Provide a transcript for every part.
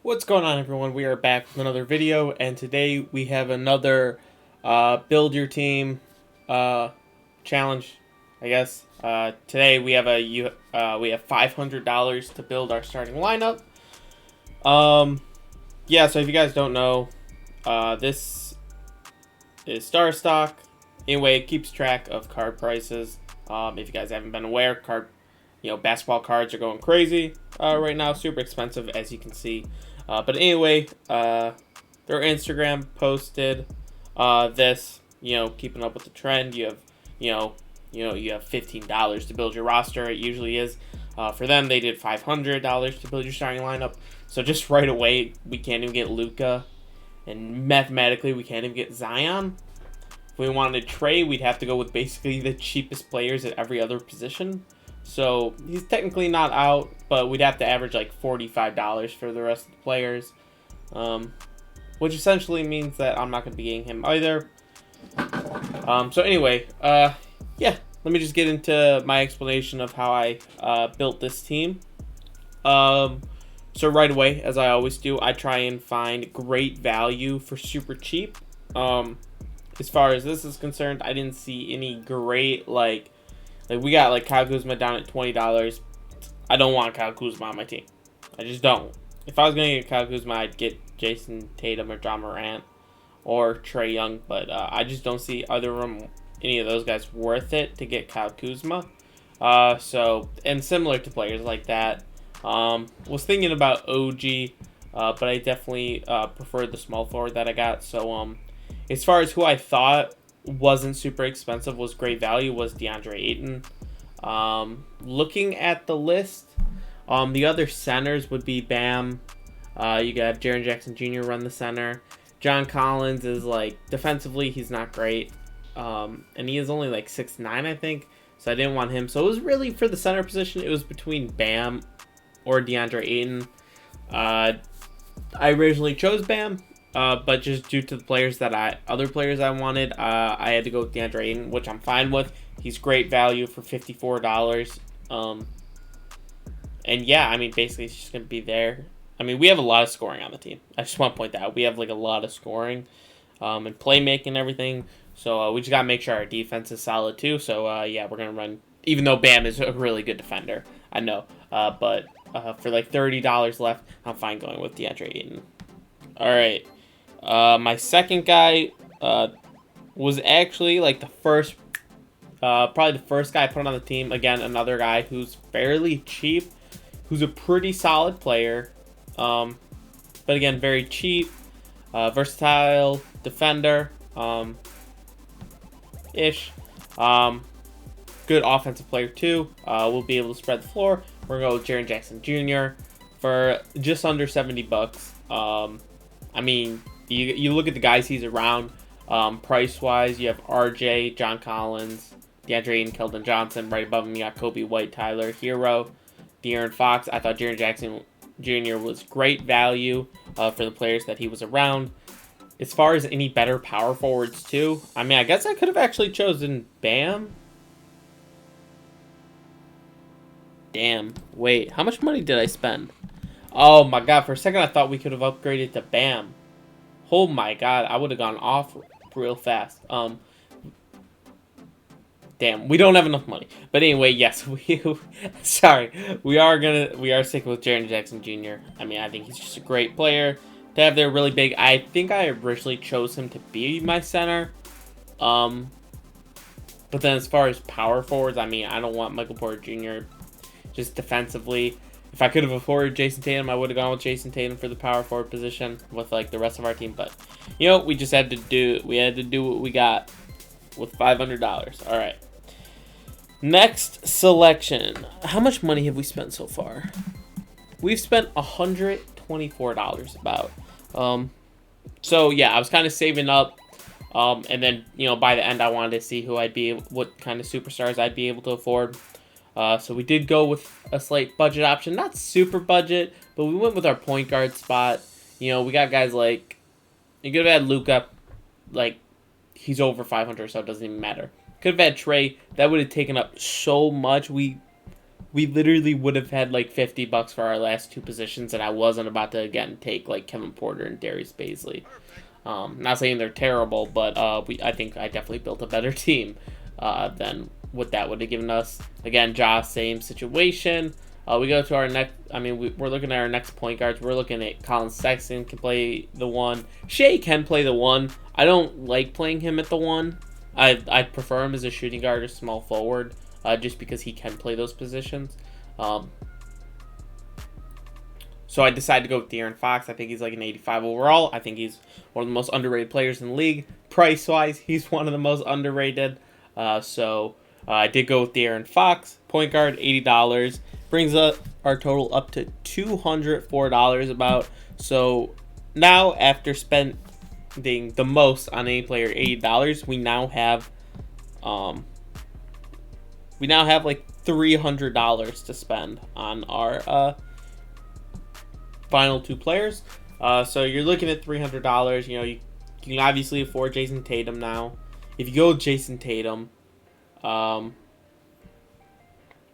What's going on, everyone? We are back with another video, and today we have another build your team challenge, I guess. Today we have we have $500 to build our starting lineup. Yeah. So if you guys don't know, this is Star Stock. Anyway, it keeps track of card prices. If you guys haven't been aware, basketball cards are going crazy right now, super expensive, as you can see. But anyway, their Instagram posted this, keeping up with the trend. You have, you have $15 to build your roster. It usually is. For them, they did $500 to build your starting lineup. So just right away, we can't even get Luka, and mathematically, we can't even get Zion. If we wanted to trade, we'd have to go with basically the cheapest players at every other position. So he's technically not out, but we'd have to average like $45 for the rest of the players, which essentially means that I'm not going to be getting him either. So anyway, yeah, let me just get into my explanation of how I built this team. So right away, as I always do, I try and find great value for super cheap. As far as this is concerned, I didn't see any great like we got like Kyle Kuzma down at $20. I don't want Kyle Kuzma on my team. I just don't. If I was going to get Kyle Kuzma, I'd get Jason Tatum or John Morant or Trae Young. But I just don't see any of those guys worth it to get Kyle Kuzma. And similar to players like that, was thinking about OG, but I definitely preferred the small forward that I got. So as far as who I thought wasn't super expensive, was great value, was DeAndre Ayton. Looking at the list, the other centers would be Bam. You got Jaren Jackson Jr. run the center. John Collins is like defensively, he's not great, and he is only like 6'9", I think. So I didn't want him. So it was really for the center position. It was between Bam or DeAndre Ayton. I originally chose Bam. But just due to the other players I wanted, I had to go with DeAndre Ayton, which I'm fine with. He's great value for $54. And yeah, I mean, basically, he's just going to be there. I mean, we have a lot of scoring on the team. I just want to point that out. We have like a lot of scoring and playmaking and everything. So we just got to make sure our defense is solid too. So yeah, we're going to run, even though Bam is a really good defender, I know. But for like $30 left, I'm fine going with DeAndre Ayton. All right. My second guy was actually like probably the first guy I put on the team. Again, another guy who's fairly cheap, who's a pretty solid player, but again, very cheap, versatile defender, ish, good offensive player too. We'll be able to spread the floor. We're gonna go with Jaren Jackson Jr. for just under $70. I mean, you look at the guys he's around, price-wise, you have RJ, John Collins, DeAndre Ayton, Keldon Johnson. Right above him, you got Kobe White, Tyler Hero, De'Aaron Fox. I thought Jaren Jackson Jr. was great value for the players that he was around. As far as any better power forwards, too, I mean, I guess I could have actually chosen Bam. Damn. Wait, how much money did I spend? Oh, my God. For a second, I thought we could have upgraded to Bam. Oh my God, I would have gone off real fast. Damn, we don't have enough money. But anyway, yes, we are sticking with Jaren Jackson Jr. I mean, I think he's just a great player to have there, really big. I think I originally chose him to be my center. But then as far as power forwards, I mean, I don't want Michael Porter Jr. just defensively. If I could have afforded Jason Tatum, I would have gone with Jason Tatum for the power forward position with like the rest of our team. But we just had to do what we got with $500. All right. Next selection. How much money have we spent so far? We've spent $124 about. So yeah, I was kind of saving up. And then by the end, I wanted to see what kind of superstars I'd be able to afford. So we did go with a slight budget option. Not super budget, but we went with our point guard spot. We got guys like, you could have had Luka, like, he's over 500, so it doesn't even matter. Could have had Trae. That would have taken up so much. We we literally would have had like $50 for our last two positions, and I wasn't about to again take like Kevin Porter and Darius Baisley. Not saying they're terrible, but I think I definitely built a better team than what that would have given us. Again, Josh, same situation. We go to our next. I mean, we're looking at our next point guards. We're looking at Colin Sexton can play the one. Shea can play the one. I don't like playing him at the one. I prefer him as a shooting guard or small forward, just because he can play those positions. So I decided to go with De'Aaron Fox. I think he's like an 85 overall. I think he's one of the most underrated players in the league. Price-wise, he's one of the most underrated. So I did go with De'Aaron Fox. Point guard, $80. Brings up our total up to $204 about. So now after spending the most on any player, $80, we now have like $300 to spend on our final two players. So you're looking at $300. You know, you can obviously afford Jason Tatum now. If you go with Jason Tatum,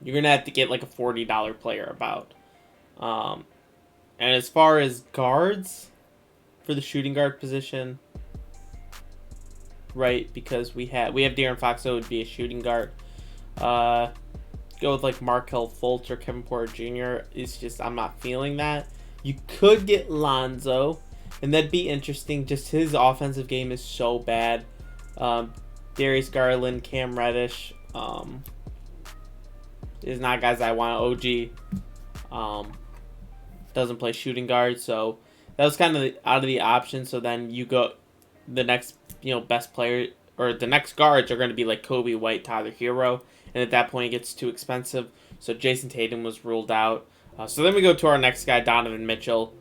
you're gonna have to get like a $40 player about. And as far as guards for the shooting guard position, right? Because we have De'Aaron Fox, so it would be a shooting guard. Go with like Markelle Fultz or Kevin Porter Jr. It's just I'm not feeling that. You could get Lonzo, and that'd be interesting. Just his offensive game is so bad. Darius Garland, Cam Reddish, is not guys I want. OG doesn't play shooting guard, so that was kind of out of the option. So then you go the next, best player, or the next guards are going to be like Kobe White, Tyler Hero, and at that point it gets too expensive. So Jason Tatum was ruled out. So then we go to our next guy, Donovan Mitchell.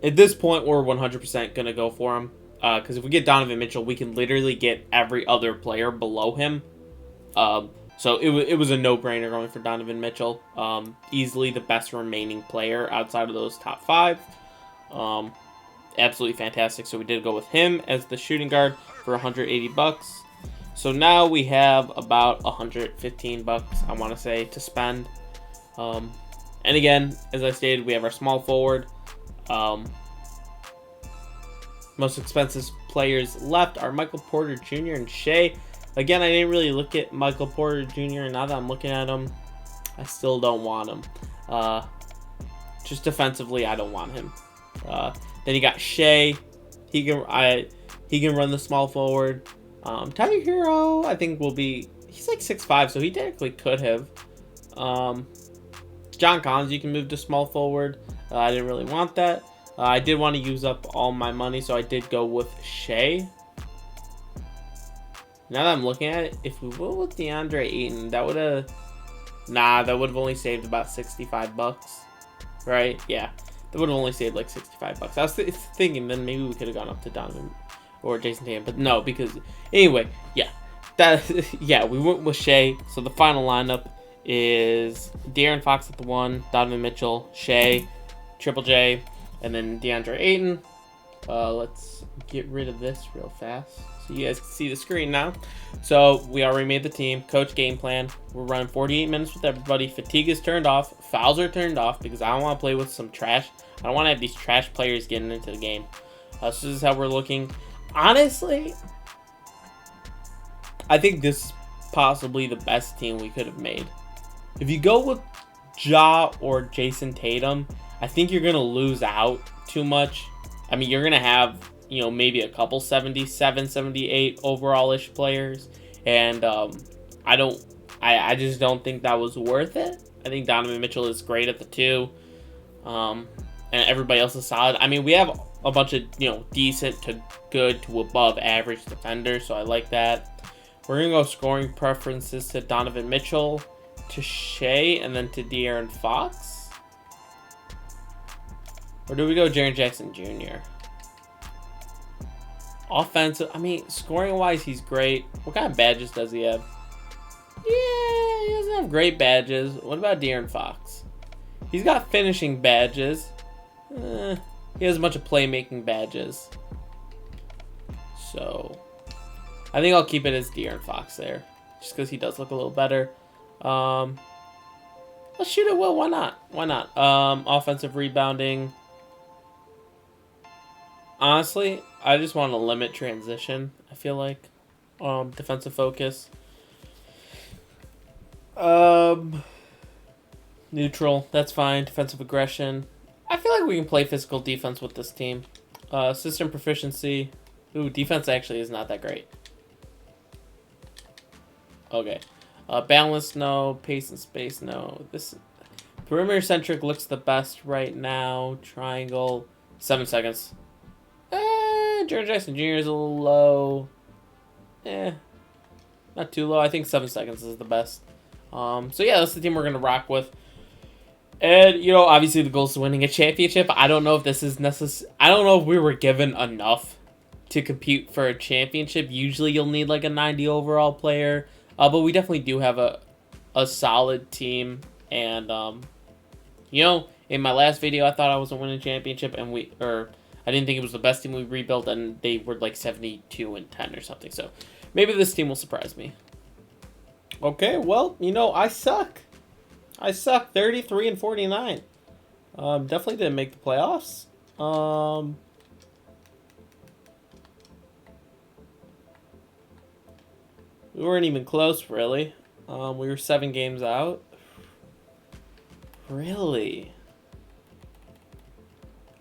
At this point, we're 100% going to go for him. Because if we get Donovan Mitchell, we can literally get every other player below him. So it was a no-brainer going for Donovan Mitchell. Easily the best remaining player outside of those top five. Absolutely fantastic. So we did go with him as the shooting guard for $180. So now we have about $115, I want to say, to spend. And again, as I stated, we have our small forward. Most expensive players left are Michael Porter Jr. and Shea. Again, I didn't really look at Michael Porter Jr. and now that I'm looking at him, I still don't want him. Just defensively, I don't want him. Then you got Shea. He can run the small forward. Tyler Hero, I think he's like 6'5", so he technically could have. John Collins, you can move to small forward. I didn't really want that. I did want to use up all my money, so I did go with Shea. Now that I'm looking at it, if we went with DeAndre Ayton, that would have only saved about $65, right? Yeah, that would have only saved like $65. I was thinking then maybe we could have gone up to Donovan or Jason Tatum, but no, because anyway, yeah, we went with Shea. So the final lineup is De'Aaron Fox at the 1, Donovan Mitchell, Shea, Triple J, and then DeAndre Ayton. Let's get rid of this real fast so you guys can see the screen now. So we already made the team. Coach game plan. We're running 48 minutes with everybody. Fatigue is turned off. Fouls are turned off because I don't want to play with some trash. I don't want to have these trash players getting into the game. So this is how we're looking. Honestly, I think this is possibly the best team we could have made. If you go with Ja or Jason Tatum, I think you're going to lose out too much. I mean, you're going to have, maybe a couple 77, 78 overall-ish players. And I just don't think that was worth it. I think Donovan Mitchell is great at the 2. And everybody else is solid. I mean, we have a bunch of, decent to good to above average defenders. So I like that. We're going to go scoring preferences to Donovan Mitchell, to Shea, and then to De'Aaron Fox. Or do we go Jaren Jackson Jr.? Offensive, I mean, scoring-wise, he's great. What kind of badges does he have? Yeah, he doesn't have great badges. What about De'Aaron Fox? He's got finishing badges. He has a bunch of playmaking badges. So, I think I'll keep it as De'Aaron Fox there. Just because he does look a little better. Let's shoot it well. Why not? Why not? Offensive rebounding. Honestly, I just want to limit transition. I feel like, defensive focus. Neutral. That's fine. Defensive aggression. I feel like we can play physical defense with this team. System proficiency. Ooh, defense actually is not that great. Okay. Balance, no. Pace and space, no. This perimeter centric looks the best right now. Triangle, 7 seconds. Jared Jackson Jr. is a little low. Not too low. I think 7 seconds is the best. So yeah, that's the team we're gonna rock with. And you know, obviously the goal is winning a championship. I don't know if this is necessary. I don't know if we were given enough to compete for a championship. Usually, you'll need like a 90 overall player. But we definitely do have a solid team. And you know, in my last video, I thought I was winning a championship, and I didn't think it was the best team we rebuilt, and they were like 72-10 or something. So maybe this team will surprise me. Okay, well, you know, I suck. 33-49. Definitely didn't make the playoffs. We weren't even close, really. We were 7 games out. Really?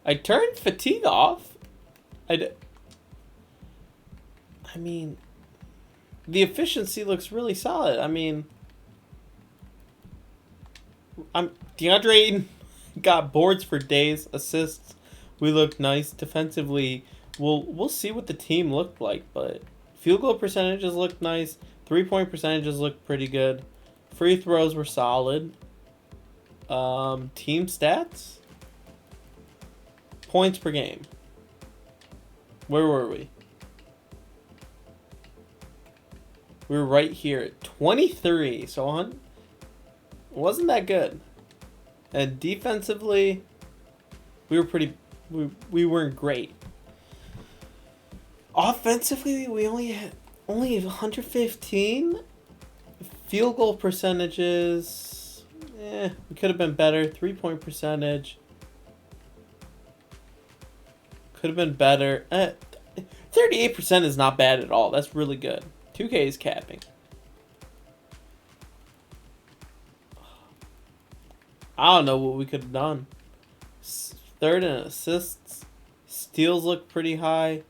I turned fatigue off. I mean, the efficiency looks really solid. I mean, DeAndre Ayton got boards for days, assists. We looked nice defensively. We'll see what the team looked like, but field goal percentages looked nice. 3-point percentages looked pretty good. Free throws were solid. Team stats. Points per game. Where were we? We were right here at 23. So wasn't that good. And defensively, we weren't great. Offensively, we only had 115. Field goal percentages, we could have been better. 3-point percentage could have been better. 38% is not bad at all. That's really good. 2K is capping. I don't know what we could have done. Third in assists. Steals look pretty high.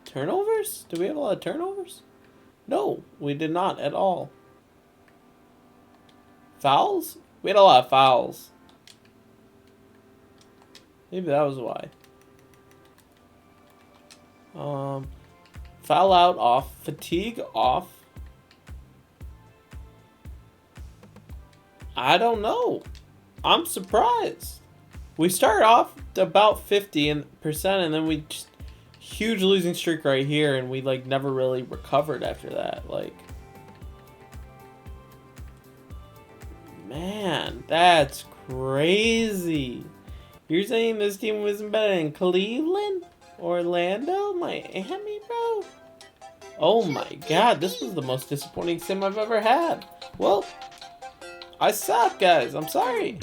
Turnovers? Do we have a lot of turnovers? No, we did not at all. Fouls? We had a lot of fouls. Maybe that was why. Foul out off. Fatigue off. I don't know. I'm surprised. We started off about 50% and then we just huge losing streak right here, and we like never really recovered after that. Like, man, that's crazy. You're saying this team wasn't better than Cleveland, Orlando, Miami, bro? Oh my god, this was the most disappointing sim I've ever had. Well, I suck, guys. I'm sorry.